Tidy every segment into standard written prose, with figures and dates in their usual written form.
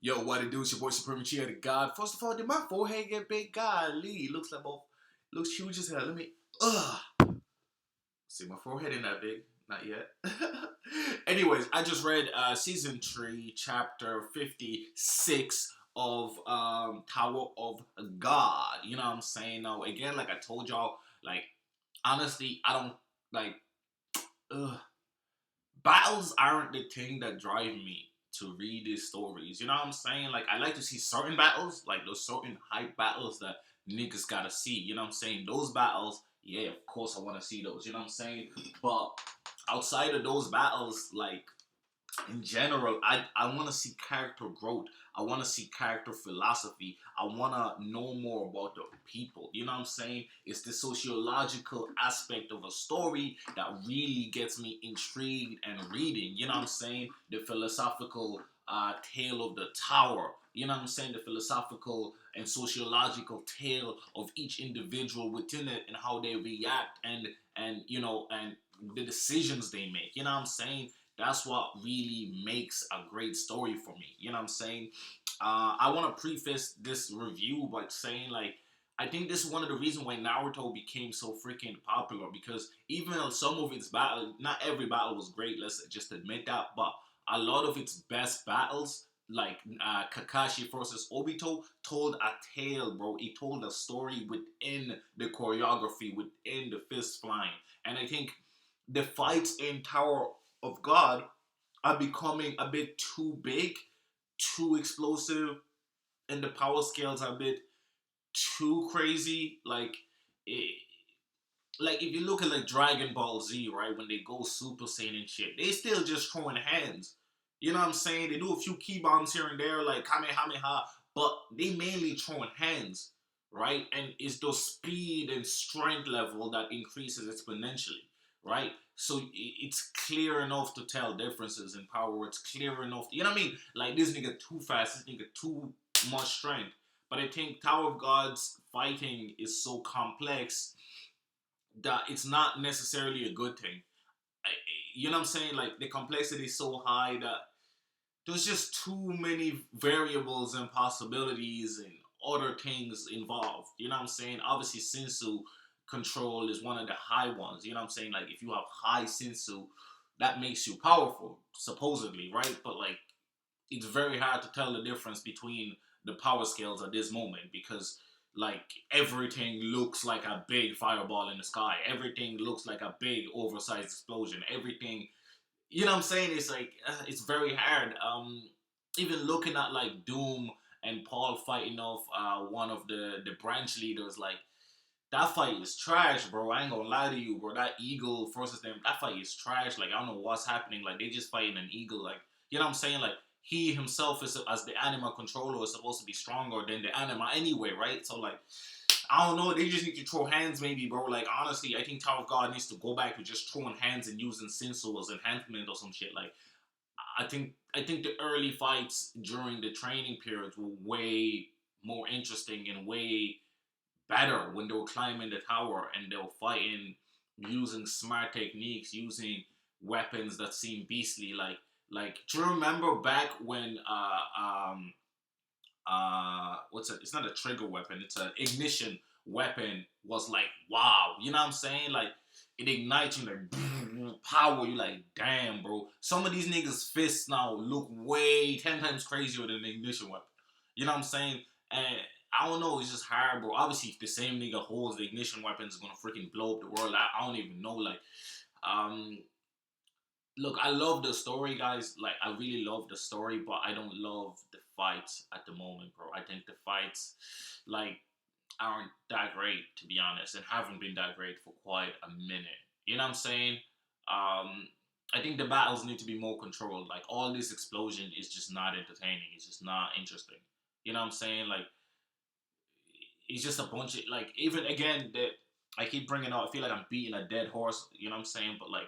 Yo, what it do? It's your boy Supremacy of the God. First of all, did my forehead get big? Golly, it looks like both. Looks huge as hell. Let me. See, my forehead ain't that big. Not yet. Anyways, I just read season 3, chapter 56 of Tower of God. You know what I'm saying? Now, again, like I told y'all, like honestly, I don't like. Ugh. Battles aren't the thing that drive me to read these stories. You know what I'm saying? Like I like to see certain battles, like those certain hype battles that niggas gotta see. You know what I'm saying? Those battles, yeah, of course I wanna see those. You know what I'm saying? But outside of those battles, like in general, I want to see character growth. I want to see character philosophy. I want to know more about the people. You know what I'm saying? It's the sociological aspect of a story that really gets me intrigued and reading. You know what I'm saying? The philosophical tale of the tower. You know what I'm saying? The philosophical and sociological tale of each individual within it and how they react and and the decisions they make. You know what I'm saying? That's what really makes a great story for me. You know what I'm saying? I want to preface this review by saying, like, I think this is one of the reasons why Naruto became so freaking popular because even though some of its battles, not every battle was great, let's just admit that, but a lot of its best battles, like Kakashi versus Obito, told a tale, bro. It told a story within the choreography, within the fist flying. And I think the fights in Tower of God are becoming a bit too big, too explosive, and the power scales are a bit too crazy. Like if you look at like Dragon Ball Z, right, when they go Super Saiyan and shit, they still just throwing hands. You know what I'm saying? They do a few key bombs here and there, like Kamehameha, but they mainly throwing hands, right? And it's the speed and strength level that increases exponentially, right? So it's clear enough to tell differences in power. It's clear enough, you know what I mean? Like this nigga too fast, this nigga too much strength. But I think Tower of God's fighting is so complex that it's not necessarily a good thing. You know what I'm saying? Like the complexity is so high that there's just too many variables and possibilities and other things involved. You know what I'm saying? Obviously, Sensu control is one of the high ones. You know what I'm saying? Like if you have high Sensu, that makes you powerful, supposedly, right? But like it's very hard to tell the difference between the power scales at this moment because like everything looks like a big fireball in the sky. Everything looks like a big oversized explosion. Everything, you know what I'm saying? It's like it's very hard. Even looking at like Doom and Paul fighting off one of the branch leaders, like that fight is trash, bro. I ain't gonna lie to you, bro. That eagle versus them, that fight is trash. Like I don't know what's happening. Like they just fighting an eagle. Like you know what I'm saying? Like he himself is as the anima controller is supposed to be stronger than the anima anyway, right? So like I don't know. They just need to throw hands, maybe, bro. Like honestly, I think Tower of God needs to go back to just throwing hands and using Sensu as enhancement or some shit. Like I think the early fights during the training periods were way more interesting and way better when they were climbing the tower and they were fighting using smart techniques, using weapons that seem beastly. Like do you remember back when what's it? It's not a trigger weapon. It's an ignition weapon. Was like wow. You know what I'm saying? Like it ignites you like power. You like damn, bro. Some of these niggas' fists now look way 10 times crazier than an ignition weapon. You know what I'm saying? And I don't know. It's just hard, bro. Obviously, if the same nigga holds the ignition weapons, is gonna freaking blow up the world. I don't even know. Like, um, look, I love the story, guys. Like, I really love the story, but I don't love the fights at the moment, bro. I think the fights, like, aren't that great, to be honest, and haven't been that great for quite a minute. You know what I'm saying? I think the battles need to be more controlled. Like, all this explosion is just not entertaining. It's just not interesting. You know what I'm saying? Like, it's just a bunch of, like, even again, that I keep bringing up, I feel like I'm beating a dead horse. You know what I'm saying? But, like,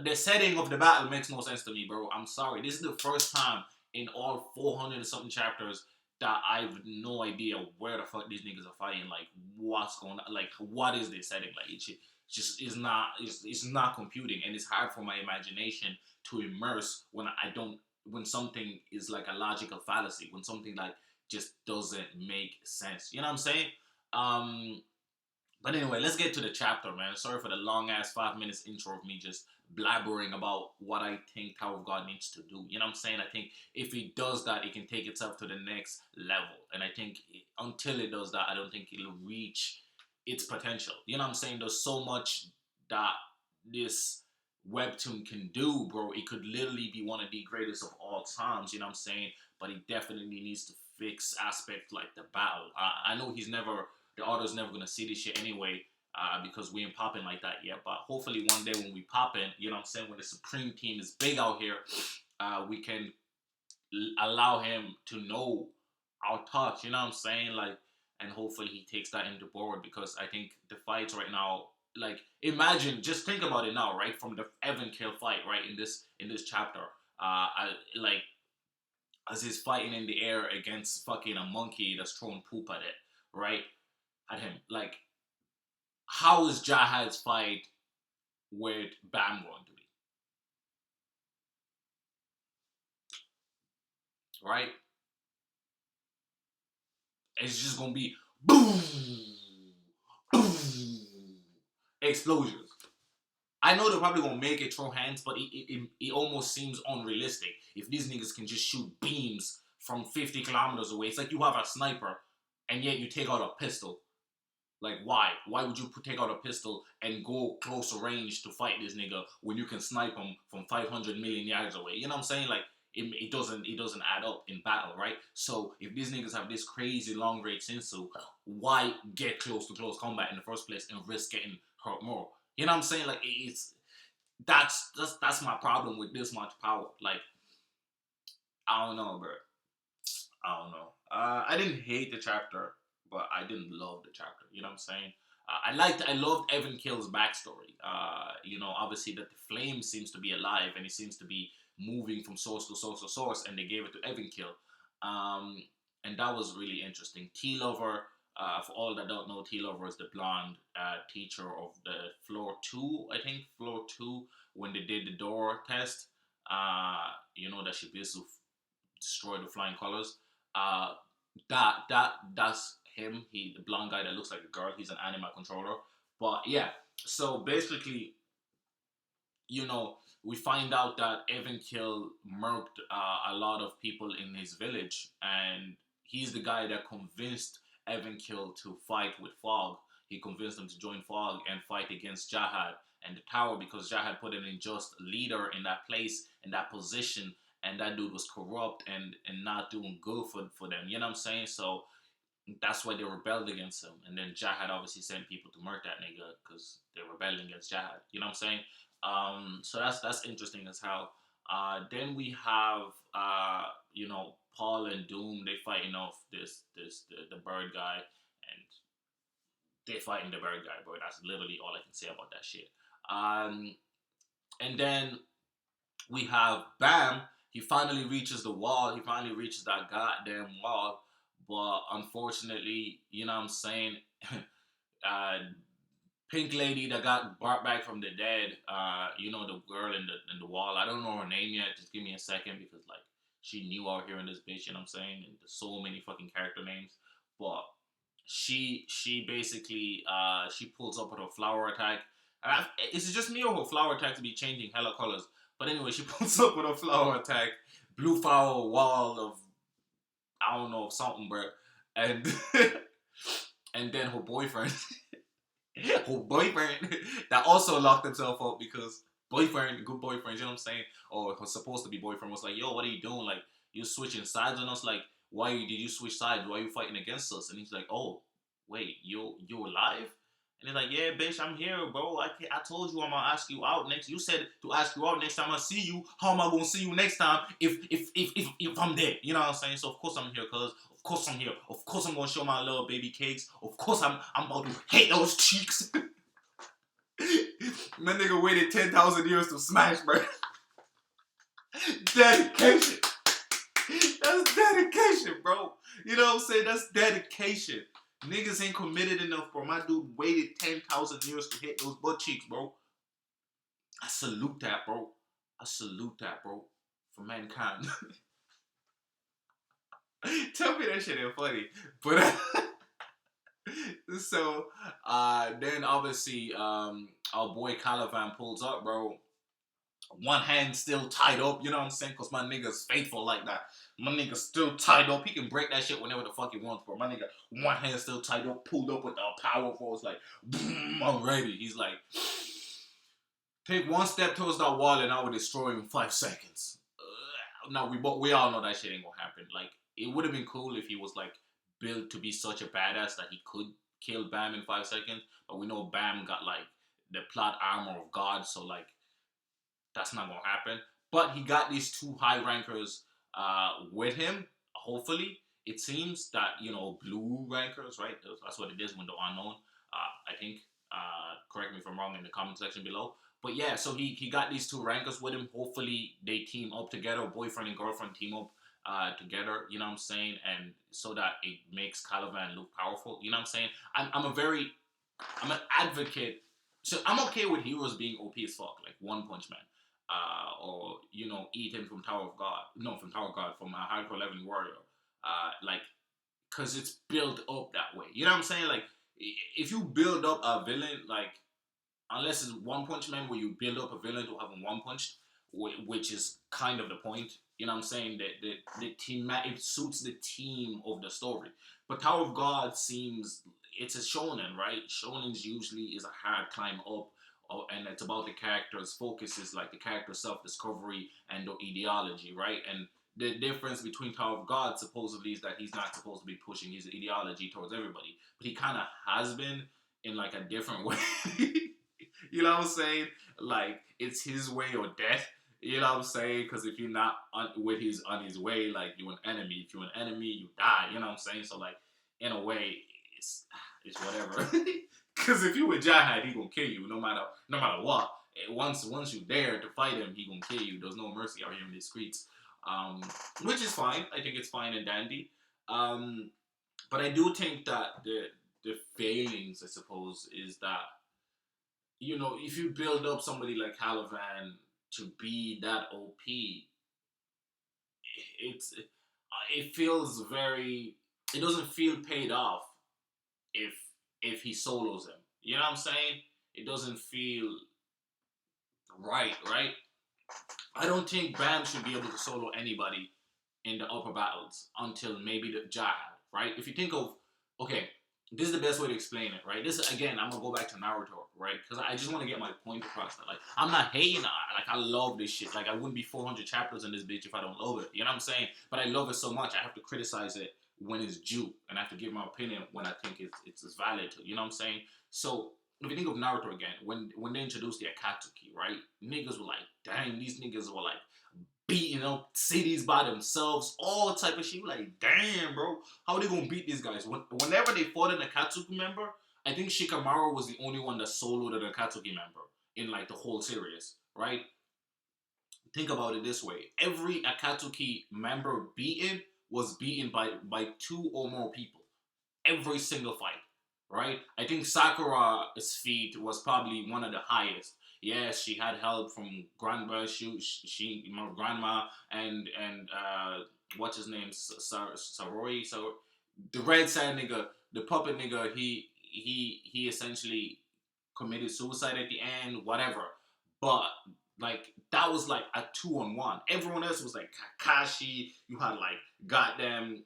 the setting of the battle makes no sense to me, bro. I'm sorry. This is the first time in all 400 and something chapters that I've no idea where the fuck these niggas are fighting. Like, what's going on? Like, what is this setting? Like, it just is not. It's not computing, and it's hard for my imagination to immerse when I don't when something is like a logical fallacy, when something like just doesn't make sense. You know what I'm saying? Um, but anyway, let's get to the chapter, man. Sorry for the long ass 5 minutes intro of me just blabbering about what I think Tower of God needs to do. You know what I'm saying? I think if it does that, it can take itself to the next level. And I think until it does that, I don't think it'll reach its potential. You know what I'm saying? There's so much that this webtoon can do, bro. It could literally be one of the greatest of all times. You know what I'm saying? But it definitely needs to fix aspects like the battle. I know the author's never gonna see this shit anyway, because we ain't popping like that yet. But hopefully one day when we popping, you know what I'm saying, when the Supreme team is big out here, we can allow him to know our thoughts. You know what I'm saying, like, and hopefully he takes that into board, because I think the fights right now, like, imagine, just think about it now, right, from the Evan kill fight, right, in this chapter, like, as he's fighting in the air against fucking a monkey that's throwing poop at it, right? At him. Like, how is Jahad's fight with Bam going to be? Right? It's just gonna be boom, boom, explosions. I know they're probably gonna make it throw hands, but it almost seems unrealistic if these niggas can just shoot beams from 50 kilometers away. It's like you have a sniper, and yet you take out a pistol. Like, why? Why would you take out a pistol and go closer range to fight this nigga when you can snipe him from 500 million yards away? You know what I'm saying? Like, it doesn't add up in battle, right? So if these niggas have this crazy long range sensu, why get close to close combat in the first place and risk getting hurt more? You know what I'm saying? Like, it's that's my problem with this much power. Like, I don't know, bro. I don't know. I didn't hate the chapter, but I didn't love the chapter. You know what I'm saying? I loved Evan Kill's backstory. You know, obviously that the flame seems to be alive and it seems to be moving from source to source to source, and they gave it to Evan Kill. Um, and that was really interesting. T Lover, for all that don't know, T Lover is the blonde teacher of the floor two, I think, floor two, when they did the door test. You know, that she basically destroyed the flying colors. Uh, that's him. He, the blonde guy that looks like a girl. He's an anima controller. But yeah, so basically, you know, we find out that Evan Kill murked a lot of people in his village, and he's the guy that convinced Evan Kill to fight with Fog. He convinced him to join Fog and fight against Jahad and the Tower, because Jahad put an unjust leader in that place, in that position, and that dude was corrupt and not doing good for them. You know what I'm saying? So that's why they rebelled against him. And then Jahad obviously sent people to murk that nigga because they rebelled against Jahad. You know what I'm saying? So that's interesting as hell. Then we have you know, Paul and Doom. They fighting off the bird guy, and they fighting the bird guy, bro. That's literally all I can say about that shit. And then we have Bam. He finally reaches the wall. He finally reaches that goddamn wall. But unfortunately, you know what I'm saying? uh, Pink lady that got brought back from the dead. You know, the girl in the wall. I don't know her name yet. Just give me a second, because like she new out here in this bitch. You know what I'm saying? And there's so many fucking character names. But she basically she pulls up with her flower attack. Is it just me, or her flower attack to be changing hella colors? But anyway, she pulls up with her flower attack, blue flower wall of, I don't know, something, bro. And and then her boyfriend, her boyfriend that also locked himself up, because boyfriend, good boyfriend, you know what I'm saying? Or was supposed to be boyfriend, was like, yo, what are you doing? Like, you switching sides on us? Like, why did you switch sides? Why are you fighting against us? And he's like, oh, wait, you alive? And he's like, yeah, bitch, I'm here, bro. I told you I'm gonna ask you out next. You said to ask you out next time I see you. How am I gonna see you next time if I'm dead? You know what I'm saying? So of course I'm here, cuz. Of course I'm here. Of course I'm gonna show my little baby cakes. Of course I'm about to hit those cheeks. That nigga waited 10,000 years to smash, bro. Dedication. That's dedication, bro. You know what I'm saying? That's dedication. Niggas ain't committed enough, bro. My dude waited 10,000 years to hit those butt cheeks, bro. I salute that, bro. I salute that, bro. for mankind. Tell me that shit ain't funny. But so then obviously our boy Calivan pulls up, bro. One hand still tied up, you know what I'm saying? Cause my nigga's faithful like that. My nigga's still tied up. He can break that shit whenever the fuck he wants, bro. My nigga, one hand still tied up, pulled up with the power force, like, boom, I'm ready. He's like, take one step towards that wall and I will destroy him in 5 seconds. Now we all know that shit ain't gonna happen. Like, it would have been cool if he was like built to be such a badass that he could kill Bam in 5 seconds. But we know Bam got like the plot armor of God, so like that's not gonna happen. But he got these two high rankers with him. Hopefully, it seems that blue rankers, right? That's what it is when the unknown. I think. Correct me if I'm wrong in the comment section below. But yeah, so he got these two rankers with him. Hopefully, they team up together. Boyfriend and girlfriend team up together. You know what I'm saying? And so that it makes Caliban look powerful. You know what I'm saying? I'm an advocate. So I'm okay with heroes being OP as fuck, like One Punch Man. Or Ethan from Tower of God. No, from Tower of God, from Hardcore Leveling Warrior. Like, cause it's built up that way. You know what I'm saying? Like, if you build up a villain, like, unless it's One Punch Man where you build up a villain to have him one punched, which is kind of the point. You know what I'm saying? That the team, it suits the theme of the story. But Tower of God seems it's a shonen, right? Shonens usually is a hard climb up, and it's about the character's focus is like the character's self-discovery and the ideology, right? And the difference between Tower of God supposedly is that he's not supposed to be pushing his ideology towards everybody, but he kind of has been in like a different way. You know what I'm saying? Like, it's his way or death. You know what I'm saying? Because if you're not on his way, like, you're an enemy. If you're an enemy, you die. You know what I'm saying? So like, in a way, it's whatever. Because if you with Jihad, he gonna kill you no matter what. Once you dare to fight him, he gonna kill you. There's no mercy out here in the streets, which is fine. I think it's fine and dandy. But I do think that the failings, I suppose, is that if you build up somebody like Calivan to be that OP, it feels very. It doesn't feel paid off if he solos him. You know what I'm saying? It doesn't feel right? I don't think Bam should be able to solo anybody in the upper battles until maybe the Jihad, right? If you think of, okay, this is the best way to explain it, right? This again, I'm gonna go back to Naruto, right? Because I just want to get my point across. That, like, I'm not hating. Like, I love this shit. Like, I wouldn't be 400 chapters in this bitch if I don't love it. You know what I'm saying? But I love it so much, I have to criticize it when it's due, and I have to give my opinion when I think it's valid. You know what I'm saying? So if you think of Naruto again, when they introduced the Akatsuki, right? Niggas were like, dang, these niggas were like beating up cities by themselves, all type of shit. Like, damn, bro, how are they gonna beat these guys? Whenever they fought an Akatsuki member, I think Shikamaru was the only one that soloed an Akatsuki member in like the whole series, right? Think about it this way: every Akatsuki member beaten was beaten by two or more people. Every single fight, right? I think Sakura's feat was probably one of the highest. Yes, she had help from grandma, my grandma, and what's his name, Saroi. So the red side nigga, the puppet nigga, he essentially committed suicide at the end, whatever. But like, that was like a 2-on-1. Everyone else was like Kakashi. You had like goddamn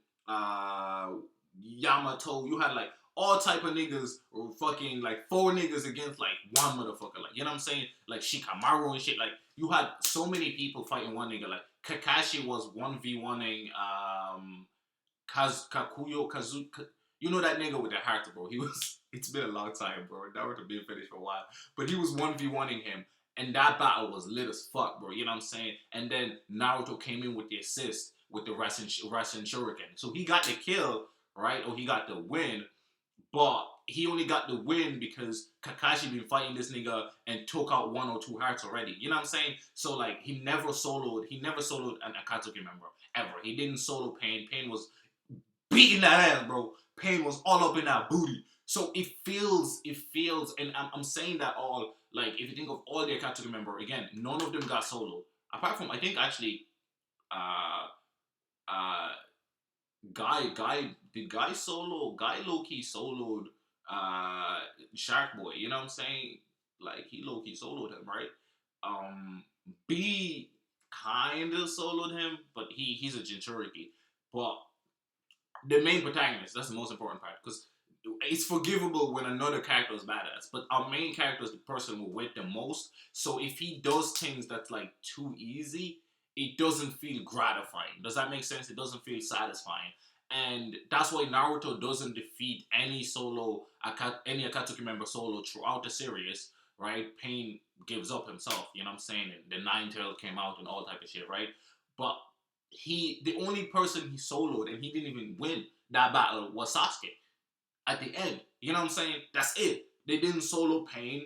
Yamato. You had like all type of niggas, or fucking like 4 niggas against like one motherfucker. Like, you know what I'm saying? Like Shikamaru and shit. Like, you had so many people fighting one nigga. Like, Kakashi was 1v1ing Kakuyo Kazu. You know that nigga with the heart, bro. He was. It's been a long time, bro. Naruto been finished for a while, but he was 1v1ing him. And that battle was lit as fuck, bro. You know what I'm saying? And then Naruto came in with the assist with the Rasen Shuriken. So he got the kill, right? Or he got the win. But he only got the win because Kakashi been fighting this nigga and took out 1 or 2 hearts already. You know what I'm saying? So like, he never soloed an Akatsuki member ever. He didn't solo Pain. Pain was beating that ass, bro. Pain was all up in that booty. So it feels, and I'm saying that all, like, if you think of all the Akatsuki member, again, none of them got soloed. Apart from, I think, actually, Uh, uh, Guy low key soloed uh Shark Boy. You know what I'm saying? Like he low key soloed him, right? Um, B kind of soloed him, but he's a Jinchuriki. But the main protagonist, that's the most important part, because it's forgivable when another character is badass, but our main character is the person we with the most. So if he does things that's like too easy, it doesn't feel gratifying. Does that make sense? It doesn't feel satisfying. And that's why Naruto doesn't defeat any Akatsuki member solo throughout the series, right? Pain gives up himself, you know what I'm saying? And the Nine Tail came out and all type of shit, right? But the only person he soloed and he didn't even win that battle was Sasuke at the end. You know what I'm saying? That's it. They didn't solo Pain.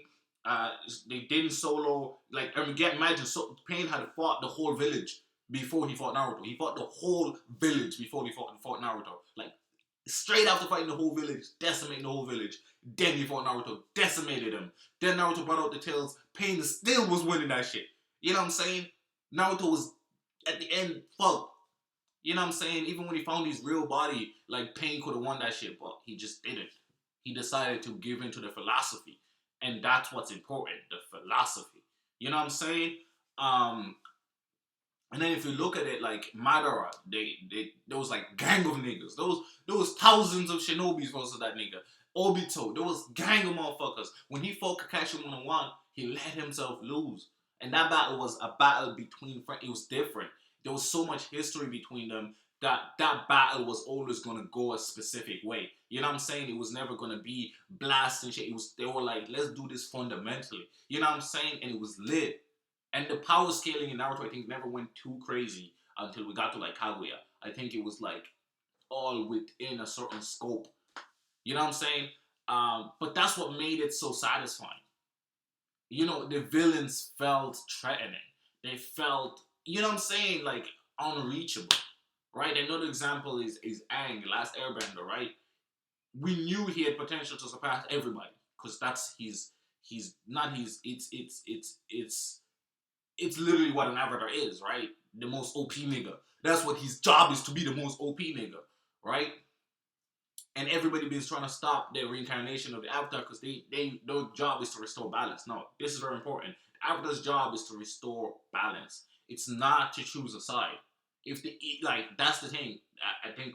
They didn't solo, like, I mean, get imagine, so Pain had fought the whole village before he fought Naruto. He fought the whole village before he fought Naruto. Like, straight after fighting the whole village, decimating the whole village, then he fought Naruto, decimated him. Then Naruto brought out the tails. Pain still was winning that shit. You know what I'm saying? Naruto was at the end fucked. You know what I'm saying? Even when he found his real body, like Pain could have won that shit, but he just didn't. He decided to give in to the philosophy. And that's what's important, the philosophy. You know what I'm saying? Um, and then if you look at it like Madara, there was like gang of niggas. There was thousands of shinobis versus that nigga. Obito, there was gang of motherfuckers. When he fought Kakashi 101, he let himself lose. And that battle was a battle between friends. It was different. There was so much history between them that that battle was always gonna go a specific way. You know what I'm saying? It was never gonna be blast and shit. They were like, let's do this fundamentally. You know what I'm saying? And it was lit. And the power scaling in Naruto, I think, never went too crazy until we got to like Kaguya. I think it was like all within a certain scope. You know what I'm saying? But that's what made it so satisfying. You know, the villains felt threatening. They felt, you know what I'm saying, like unreachable. Right? Another example is Aang, Last Airbender, right? We knew he had potential to surpass everybody. Because that's he's not his it's literally what an avatar is, right? The most OP nigga. That's what his job is, to be the most OP nigga, right? And everybody been trying to stop the reincarnation of the avatar because their job is to restore balance. No, this is very important. The avatar's job is to restore balance. It's not to choose a side. If the like that's the thing. I think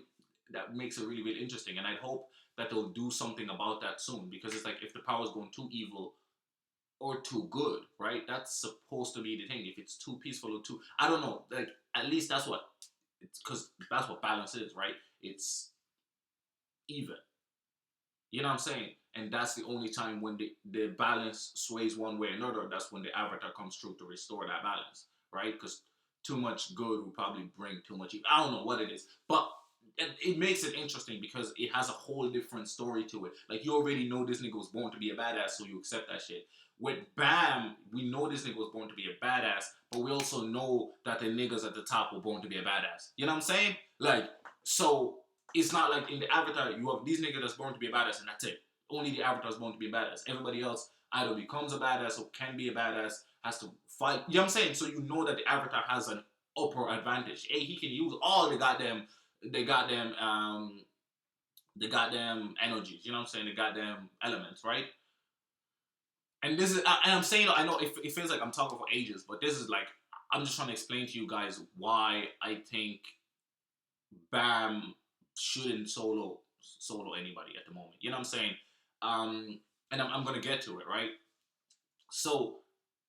that makes it really really interesting, and I hope that they'll do something about that soon because it's like if the power is going too evil or too good, right? That's supposed to be the thing. If it's too peaceful or too, I don't know. Like at least that's what it's because that's what balance is, right? It's even. You know what I'm saying? And that's the only time when the balance sways one way or another. That's when the avatar comes through to restore that balance, right? Because too much good will probably bring too much evil. I don't know what it is, but it makes it interesting because it has a whole different story to it. Like you already know this nigga was born to be a badass, so you accept that shit. With Bam, we know this nigga was born to be a badass, but we also know that the niggas at the top were born to be a badass. You know what I'm saying? Like, so it's not like in the Avatar, you have these niggas that's born to be a badass and that's it. Only the Avatar is born to be a badass. Everybody else either becomes a badass or can be a badass, has to fight. You know what I'm saying? So you know that the Avatar has an upper advantage. Hey, he can use all the goddamn energies. You know what I'm saying? The goddamn elements, right? And this is, and I'm saying, I know it feels like I'm talking for ages, but this is like, I'm just trying to explain to you guys why I think Bam shouldn't solo anybody at the moment. You know what I'm saying? And I'm gonna get to it, right? So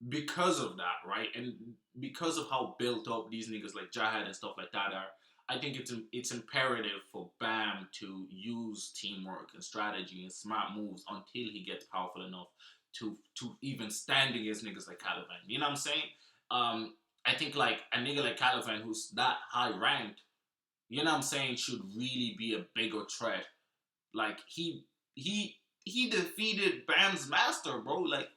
because of that, right, and because of how built up these niggas like Jihad and stuff like that are, I think it's imperative for Bam to use teamwork and strategy and smart moves until he gets powerful enough to even stand against niggas like Caliban. You know what I'm saying? I think like a nigga like Caliban who's that high ranked, you know what I'm saying, should really be a bigger threat. Like he defeated Bam's master, bro. Like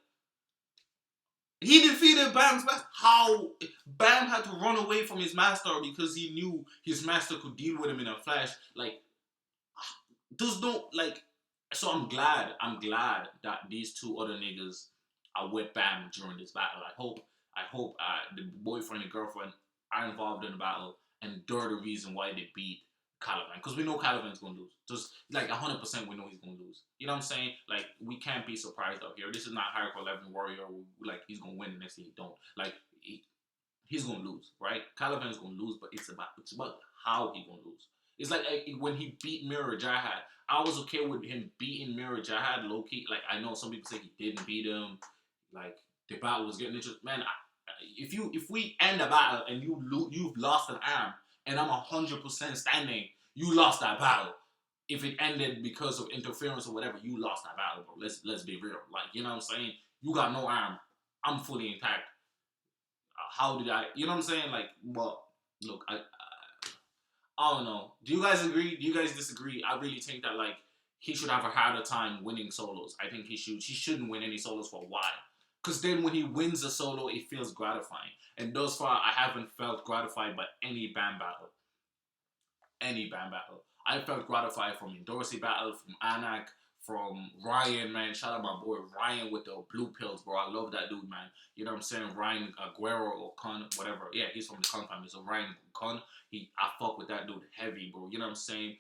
he defeated Bam's master. How Bam had to run away from his master because he knew his master could deal with him in a flash. Like there's no like. So I'm glad that these two other niggas are with Bam during this battle. I hope the boyfriend and girlfriend are involved in the battle, and they're the reason why they beat Caliban. Because we know Caliban's gonna lose. Just like 100%, we know he's gonna lose. You know what I'm saying? Like we can't be surprised out here. This is not hardcore 11 warrior. Like he's gonna win the next thing he don't. Like he's gonna lose, right? Caliban's gonna lose, but it's about how he gonna lose. It's like when he beat Mirror Jihad. I was okay with him beating Mirror Jihad low key. Like I know some people say he didn't beat him. Like the battle was getting interesting. Man, if we end the battle and you've lost an arm and I'm 100% standing, you lost that battle. If it ended because of interference or whatever, you lost that battle, bro. Let's be real. Like you know what I'm saying? You got no arm. I'm fully intact. How did I? You know what I'm saying? Like, well, look, I don't know. Do you guys agree? Do you guys disagree? I really think that like he should have a harder time winning solos. I think he shouldn't win any solos for a while. Cause then when he wins a solo, it feels gratifying. And thus far, I haven't felt gratified by any band battle. Any band battle. I felt gratified from Dorsey battle, from Anak, from Ryan, man. Shout out my boy Ryan with the blue pills, bro. I love that dude, man. You know what I'm saying? Ryan Aguero or Con, whatever. Yeah, he's from the Con family. So Ryan Con, I fuck with that dude heavy, bro. You know what I'm saying?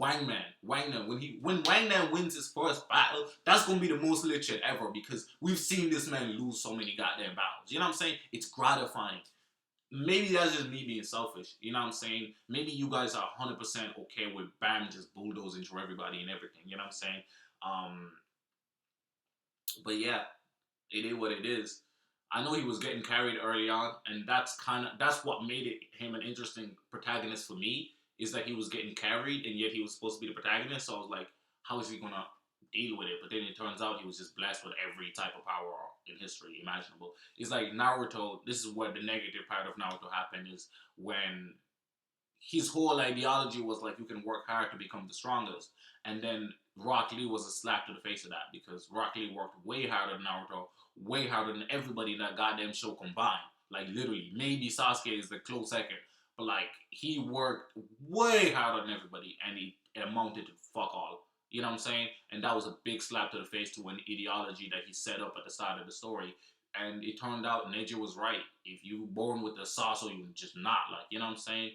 Wangman. When Wangman wins his first battle, that's gonna be the most lit shit ever because we've seen this man lose so many goddamn battles. You know what I'm saying? It's gratifying. Maybe that's just me being selfish. You know what I'm saying? Maybe you guys are 100% okay with Bam just bulldozing through everybody and everything. You know what I'm saying? Um, but yeah, it is what it is. I know he was getting carried early on, and that's what made him an interesting protagonist for me. Is that he was getting carried, and yet he was supposed to be the protagonist. So I was like, how is he gonna deal with it? But then it turns out he was just blessed with every type of power in history imaginable. It's like Naruto. This is what the negative part of Naruto happened is when his whole ideology was like you can work hard to become the strongest. And then Rock Lee was a slap to the face of that because Rock Lee worked way harder than Naruto, way harder than everybody in that goddamn show combined. Like literally, maybe Sasuke is the close second, but like he worked way harder than everybody, and it amounted to fuck all. You know what I'm saying? And that was a big slap to the face to an ideology that he set up at the start of the story. And it turned out Neji was right. If you born with the sauce or you just not, like, you know what I'm saying?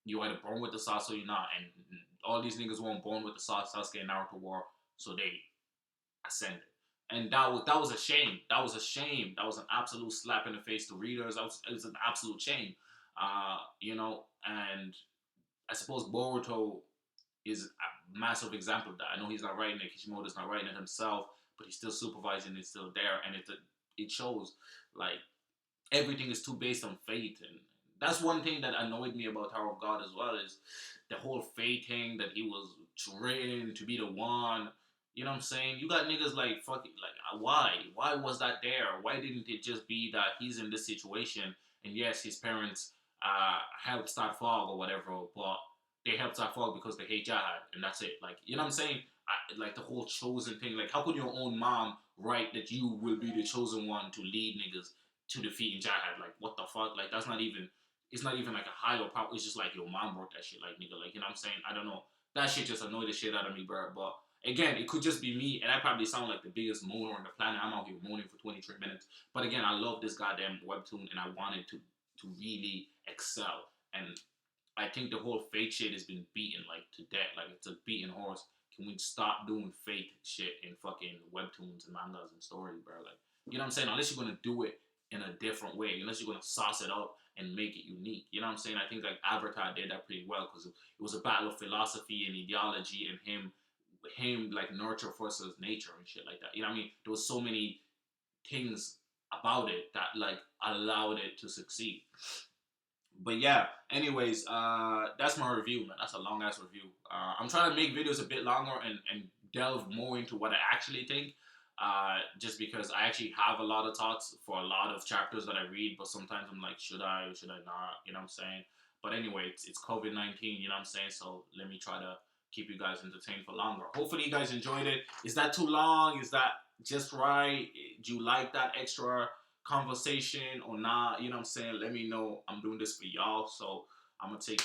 You either born with the sauce or you're not. And all these niggas weren't born with the sauce. Sasuke and Naruto were, so they ascended. And that was a shame. That was a shame. That was an absolute slap in the face to readers. It was an absolute shame. And I suppose Boruto is a massive example of that. I know he's not writing it. Kishimoto's not writing it himself, but he's still supervising. It's still there, and it shows like everything is too based on fate, and that's one thing that annoyed me about Tower of God as well is the whole fate thing that he was written to be the one. You know what I'm saying? You got niggas like fuck it, like why was that there? Why didn't it just be that he's in this situation and yes, his parents helped start Fog or whatever, but they helped start Fog because they hate Jihad and that's it. Like you know what I'm saying? Like the whole chosen thing. Like how could your own mom write that you will be the chosen one to lead niggas to defeating Jihad? Like what the fuck? Like that's not even. It's not even like a higher power. It's just like your mom wrote that shit. Like nigga, like you know what I'm saying? I don't know. That shit just annoyed the shit out of me, bro. But again, it could just be me, and I probably sound like the biggest moaner on the planet. I'm out here moaning for 23 minutes. But again, I love this goddamn webtoon, and I wanted to really excel. And I think the whole fate shit has been beaten like to death. Like it's a beaten horse. Can we stop doing fate shit in fucking webtoons and mangas and stories, bro? Like, you know what I'm saying? Unless you're gonna do it in a different way, unless you're gonna sauce it up and make it unique. You know what I'm saying? I think like Avatar did that pretty well because it was a battle of philosophy and ideology and him like nurture versus nature and shit like that. You know what I mean? There was so many things about it that like allowed it to succeed. But yeah, anyways, that's my review, man. That's a long ass review. I'm trying to make videos a bit longer and delve more into what I actually think. Just because I actually have a lot of thoughts for a lot of chapters that I read, but sometimes I'm like, should I not? You know what I'm saying? But anyway, it's COVID-19, you know what I'm saying? So let me try to keep you guys entertained for longer. Hopefully you guys enjoyed it. Is that too long? Is that just right? Do you like that extra conversation or not? You know what I'm saying? Let me know. I'm doing this for y'all, so I'm gonna take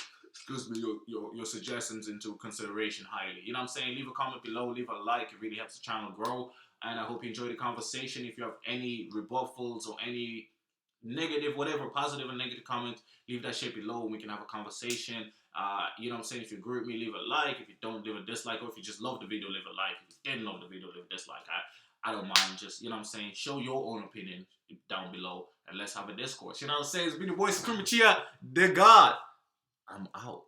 your suggestions into consideration highly. You know what I'm saying? Leave a comment below, leave a like. It really helps the channel grow. And I hope you enjoyed the conversation. If you have any rebuttals or any negative, whatever, positive and negative comments, leave that shit below and we can have a conversation. You know what I'm saying? If you agree with me, leave a like. If you don't, leave a dislike. Or if you just love the video, leave a like. If you didn't love the video, leave a dislike. I don't mind. Just, you know what I'm saying? Show your own opinion down below and let's have a discourse. You know what I'm saying? It's been your boy Supreme Chia, the God. I'm out.